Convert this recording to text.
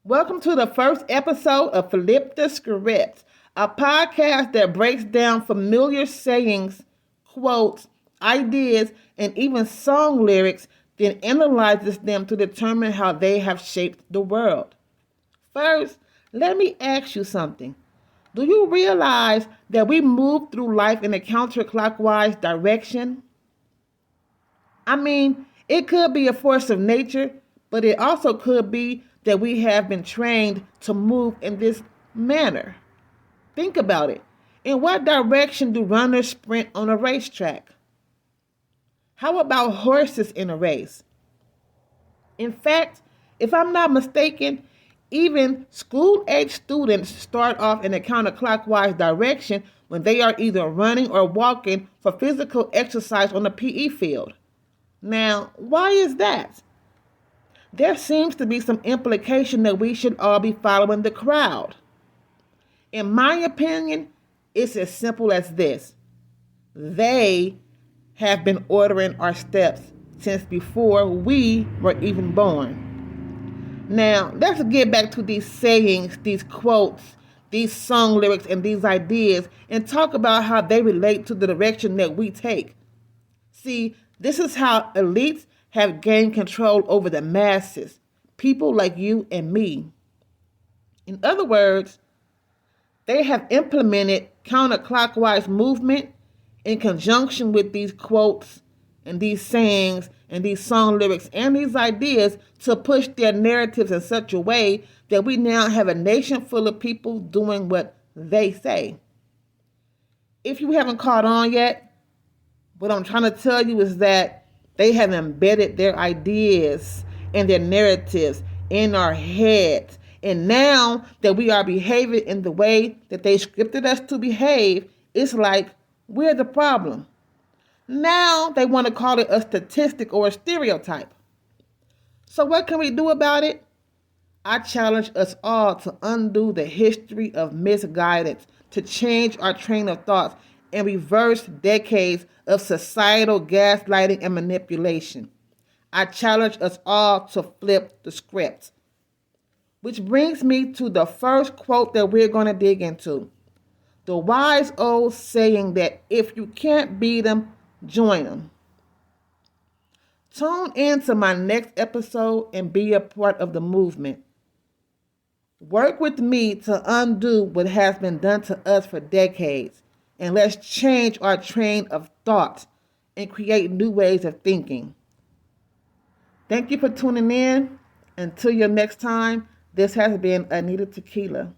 Welcome to the first episode of Flip the Script, a podcast that breaks down familiar sayings, quotes, ideas, and even song lyrics, then analyzes them to determine how they have shaped the world. First, let me ask you something. Do you realize that we move through life in a counterclockwise direction? It could be a force of nature, but it also could be that we have been trained to move in this manner. Think about it. In what direction do runners sprint on a racetrack? How about horses in a race? In fact, if I'm not mistaken, even school-age students start off in a counterclockwise direction when they are either running or walking for physical exercise on the PE field. Now, why is that? There seems to be some implication that we should all be following the crowd. In my opinion, it's as simple as this. They have been ordering our steps since before we were even born. Now, let's get back to these sayings, these quotes, these song lyrics, and these ideas, and talk about how they relate to the direction that we take. See, this is how elites have gained control over the masses, people like you and me. In other words, they have implemented counterclockwise movement in conjunction with these quotes and these sayings and these song lyrics and these ideas to push their narratives in such a way that we now have a nation full of people doing what they say. If you haven't caught on yet, what I'm trying to tell you is that they have embedded their ideas and their narratives in our heads. And now that we are behaving in the way that they scripted us to behave, it's like we're the problem. Now they want to call it a statistic or a stereotype. So what can we do about it? I challenge us all to undo the history of misguidance, to change our train of thoughts, and reverse decades of societal gaslighting and manipulation. I challenge us all to flip the script. Which brings me to the first quote that we're going to dig into. The wise old saying that if you can't beat them, join them. Tune in to my next episode and be a part of the movement. Work with me to undo what has been done to us for decades. And let's change our train of thought and create new ways of thinking. Thank you for tuning in. Until your next time, this has been Unedited Tequila.